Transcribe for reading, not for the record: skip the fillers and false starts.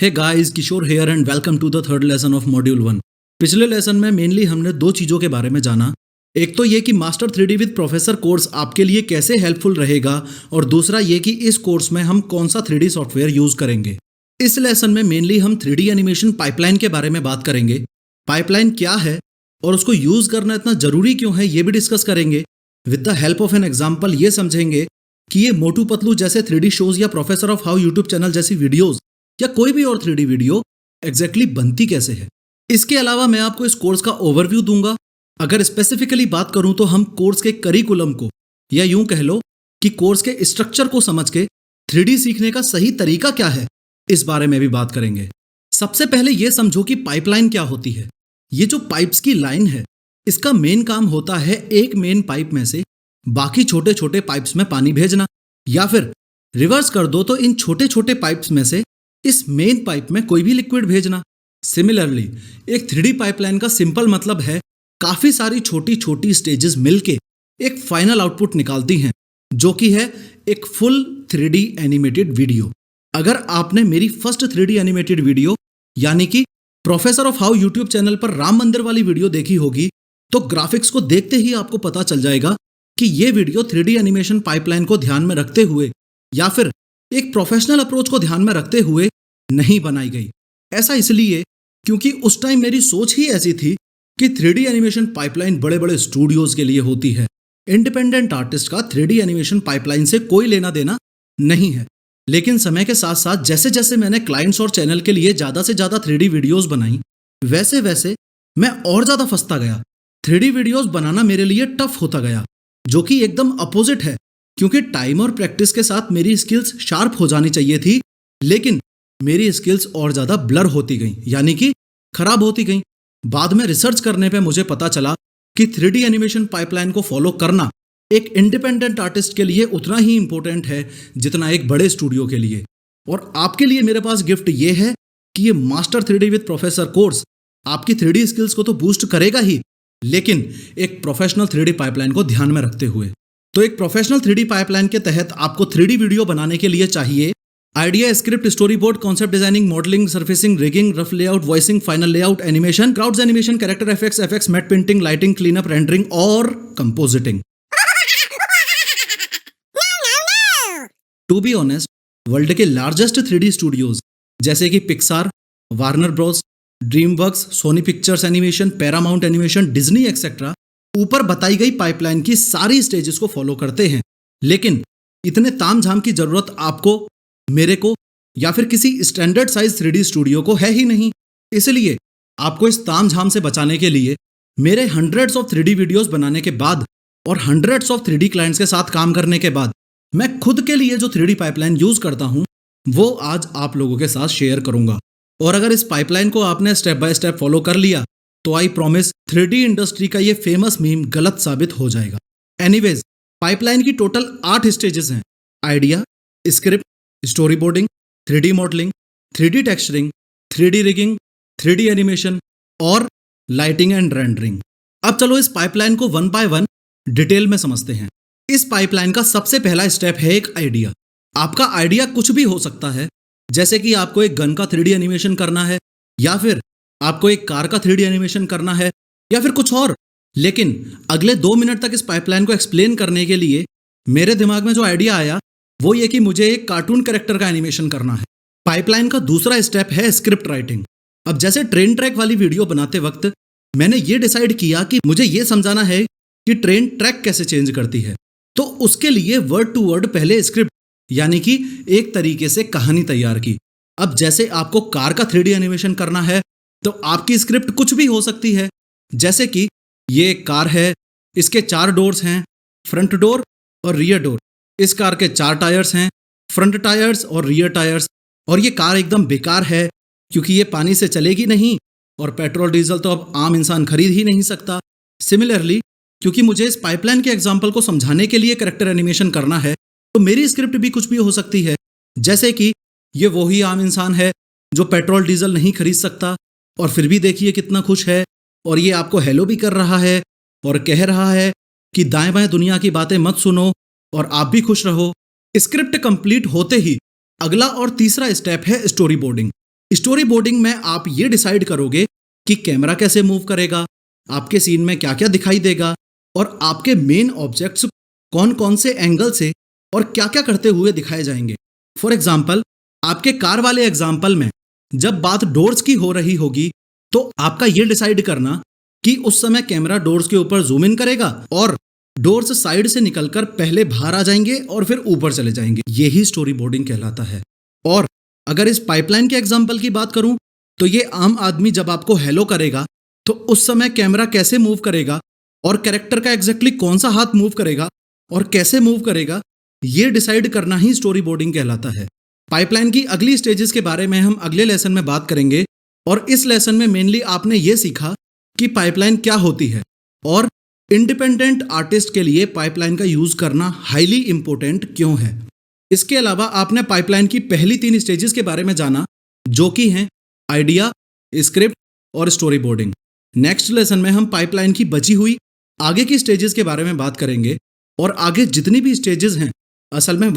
Hey guys, Kishore here and welcome to the third lesson of module 1। पिछले lesson में mainly हमने दो चीज़ों के बारे में जाना। एक तो ये कि master 3D with professor course आपके लिए कैसे हेल्पफुल रहेगा और दूसरा ये कि इस कोर्स में हम कौन सा 3D सॉफ्टवेयर यूज़ करेंगे। इस लेसन में मेनली हम 3D एनिमेशन पाइपलाइन के बारे में बात करेंगे। पाइपलाइन क्या है और उसको यूज़ करना इतना ज़रूरी क्यों है ये भी डिस्कस करेंगे। With the help of an example ये समझेंगे कि ये मोटू पतलू जैसे 3D शोज या professor of how YouTube channel जैसी वीडियोज़ या कोई भी और 3D वीडियो एग्जैक्टली बनती कैसे है। इसके अलावा मैं आपको इस कोर्स का ओवरव्यू दूंगा। अगर स्पेसिफिकली बात करूं तो हम कोर्स के करिकुलम को या यूं कह लो कि कोर्स के स्ट्रक्चर को समझ के 3D सीखने का सही तरीका क्या है, इस बारे में भी बात करेंगे। सबसे पहले यह समझो कि पाइपलाइन क्या होती है। ये जो पाइप्स की लाइन है, इसका मेन काम होता है एक मेन पाइप में से बाकी छोटे छोटे पाइप्स में पानी भेजना, या फिर रिवर्स कर दो तो इन छोटे छोटे पाइप्स में से इस मेन पाइप में कोई भी लिक्विड भेजना। सिमिलरली एक 3D पाइपलाइन का सिंपल मतलब है काफी सारी छोटी छोटी स्टेजेस मिलके एक फाइनल आउटपुट निकालती हैं, जो कि है एक फुल 3D एनिमेटेड वीडियो। अगर आपने मेरी फर्स्ट 3D एनिमेटेड वीडियो यानी कि professor of how YouTube channel पर राम मंदिर वाली वीडियो देखी होगी तो ग्राफिक्स को देखते ही आपको पता चल जाएगा कि ये वीडियो 3D एनिमेशन पाइपलाइन को ध्यान में रखते हुए या फिर एक प्रोफेशनल अप्रोच को ध्यान में रखते हुए नहीं बनाई गई। ऐसा इसलिए क्योंकि उस टाइम मेरी सोच ही ऐसी थी कि 3D एनिमेशन पाइपलाइन बड़े बड़े स्टूडियोज के लिए होती है। इंडिपेंडेंट आर्टिस्ट का 3D एनिमेशन पाइपलाइन से कोई लेना देना नहीं है। लेकिन समय के साथ साथ जैसे जैसे मैंने क्लाइंट्स और चैनल के लिए ज्यादा से ज्यादा 3D वीडियोस बनाई, वैसे वैसे मैं और ज्यादा फंसता गया। 3D वीडियोस बनाना मेरे लिए टफ होता गया, जो कि एकदम अपोजिट है, क्योंकि टाइम और प्रैक्टिस के साथ मेरी स्किल्स शार्प हो जानी चाहिए थी, लेकिन मेरी स्किल्स और ज्यादा ब्लर होती गई, यानी कि खराब होती गई। बाद में रिसर्च करने पे मुझे पता चला कि 3D एनिमेशन पाइपलाइन को फॉलो करना एक इंडिपेंडेंट आर्टिस्ट के लिए उतना ही इंपॉर्टेंट है जितना एक बड़े स्टूडियो के लिए। और आपके लिए मेरे पास गिफ्ट ये है कि ये master 3D with professor course आपकी 3D स्किल्स को तो बूस्ट करेगा ही, लेकिन एक प्रोफेशनल 3D पाइपलाइन को ध्यान में रखते हुए। तो एक प्रोफेशनल 3D पाइपलाइन के तहत आपको 3D वीडियो बनाने के लिए चाहिए idea, script, story board, concept designing, modelling, surfacing, rigging, rough layout, voicing, final layout, animation, crowds animation, character effects, matte painting, lighting, cleanup, rendering और compositing. To be honest, world के largest 3D studios जैसे कि Pixar, Warner Bros, DreamWorks, Sony Pictures animation, Paramount animation, Disney etcetera ऊपर बताई गई pipeline की सारी stages को फॉलो करते हैं। लेकिन इतने तामझाम की जरूरत आपको, मेरे को या फिर किसी स्टैंडर्ड साइज 3D स्टूडियो को है ही नहीं। इसलिए आपको इस तामझाम से बचाने के लिए मेरे हंड्रेड्स ऑफ 3D वीडियोस बनाने के बाद और हंड्रेड्स ऑफ 3D क्लाइंट्स के साथ काम करने के बाद मैं खुद के लिए जो 3D पाइपलाइन यूज करता हूं वो आज आप लोगों के साथ शेयर करूंगा। और अगर इस पाइपलाइन को आपने स्टेप बाय स्टेप फॉलो कर लिया तो आई प्रॉमिस 3D इंडस्ट्री का ये फेमस मीम गलत साबित हो जाएगा। एनीवेज, पाइपलाइन की टोटल 8 स्टेजेस हैं। Idea, script, story boarding, 3D modelling, 3D texturing, 3D rigging, 3D animation और लाइटिंग एंड रेंडरिंग। अब चलो इस पाइपलाइन को वन बाय वन डिटेल में समझते हैं। इस पाइपलाइन का सबसे पहला स्टेप है एक आइडिया। आपका आइडिया कुछ भी हो सकता है, जैसे कि आपको एक गन का 3D एनिमेशन करना है, या फिर आपको एक कार का 3D एनिमेशन करना है, या फिर कुछ और। लेकिन अगले 2 मिनट तक इस पाइपलाइन को एक्सप्लेन करने के लिए मेरे दिमाग में जो आइडिया आया वो ये कि मुझे एक कार्टून कैरेक्टर का एनिमेशन करना है। पाइपलाइन का दूसरा स्टेप है स्क्रिप्ट राइटिंग। अब जैसे ट्रेन ट्रैक वाली वीडियो बनाते वक्त मैंने ये डिसाइड किया कि मुझे ये समझाना है कि ट्रेन ट्रैक कैसे चेंज करती है, तो उसके लिए वर्ड टू वर्ड पहले स्क्रिप्ट यानी कि एक तरीके से कहानी तैयार की। अब जैसे आपको कार का 3D एनिमेशन करना है तो आपकी स्क्रिप्ट कुछ भी हो सकती है, जैसे कि ये एक कार है, इसके 4 डोर्स हैं, फ्रंट डोर और रियर डोर। इस कार के 4 टायर्स हैं, फ्रंट टायर्स और रियर टायर्स, और ये कार एकदम बेकार है क्योंकि ये पानी से चलेगी नहीं और पेट्रोल डीजल तो अब आम इंसान खरीद ही नहीं सकता। सिमिलरली क्योंकि मुझे इस पाइपलाइन के एग्जाम्पल को समझाने के लिए कैरेक्टर एनिमेशन करना है तो मेरी स्क्रिप्ट भी कुछ भी हो सकती है, जैसे कि ये वही आम इंसान है जो पेट्रोल डीजल नहीं खरीद सकता और फिर भी देखिए कितना खुश है, और ये आपको हेलो भी कर रहा है और कह रहा है कि दाएं बाएं दुनिया की बातें मत सुनो और आप भी खुश रहो। स्क्रिप्ट कंप्लीट होते ही अगला और तीसरा स्टेप है स्टोरी बोर्डिंग। स्टोरी बोर्डिंग में आप ये डिसाइड करोगे कि कैमरा कैसे मूव करेगा, आपके सीन में क्या क्या दिखाई देगा और आपके मेन ऑब्जेक्ट्स कौन कौन से एंगल से और क्या क्या करते हुए दिखाए जाएंगे। फॉर एग्जाम्पल, आपके कार वाले एग्जाम्पल में जब बात डोर्स की हो रही होगी तो आपका ये डिसाइड करना कि उस समय कैमरा डोर्स के ऊपर जूम इन करेगा और डोर्स साइड से निकलकर पहले बाहर आ जाएंगे और फिर ऊपर चले जाएंगे। यही स्टोरी बोर्डिंग कहलाता है। और अगर इस पाइपलाइन के एग्जाम्पल की बात करूं तो ये आम आदमी जब आपको हेलो करेगा तो उस समय कैमरा कैसे मूव करेगा और कैरेक्टर का एग्जैक्टली कौन सा हाथ मूव करेगा और कैसे मूव करेगा, ये डिसाइड करना ही स्टोरी बोर्डिंग कहलाता है। पाइपलाइन की अगली स्टेजेस के बारे में हम अगले लेसन में बात करेंगे और इस लेसन में मेनली आपने ये सीखा कि पाइपलाइन क्या होती है और इंडिपेंडेंट आर्टिस्ट के लिए पाइपलाइन का यूज करना हाईली इंपॉर्टेंट क्यों है। इसके अलावा आपने पाइपलाइन की पहली 3 स्टेजेस के बारे में जाना, जो कि हैं आइडिया, स्क्रिप्ट और स्टोरी बोर्डिंग। नेक्स्ट लेसन में हम पाइपलाइन की बची हुई आगे की स्टेजेस के बारे में बात करेंगे और आगे जितनी भी स्टेजेस हैं असल में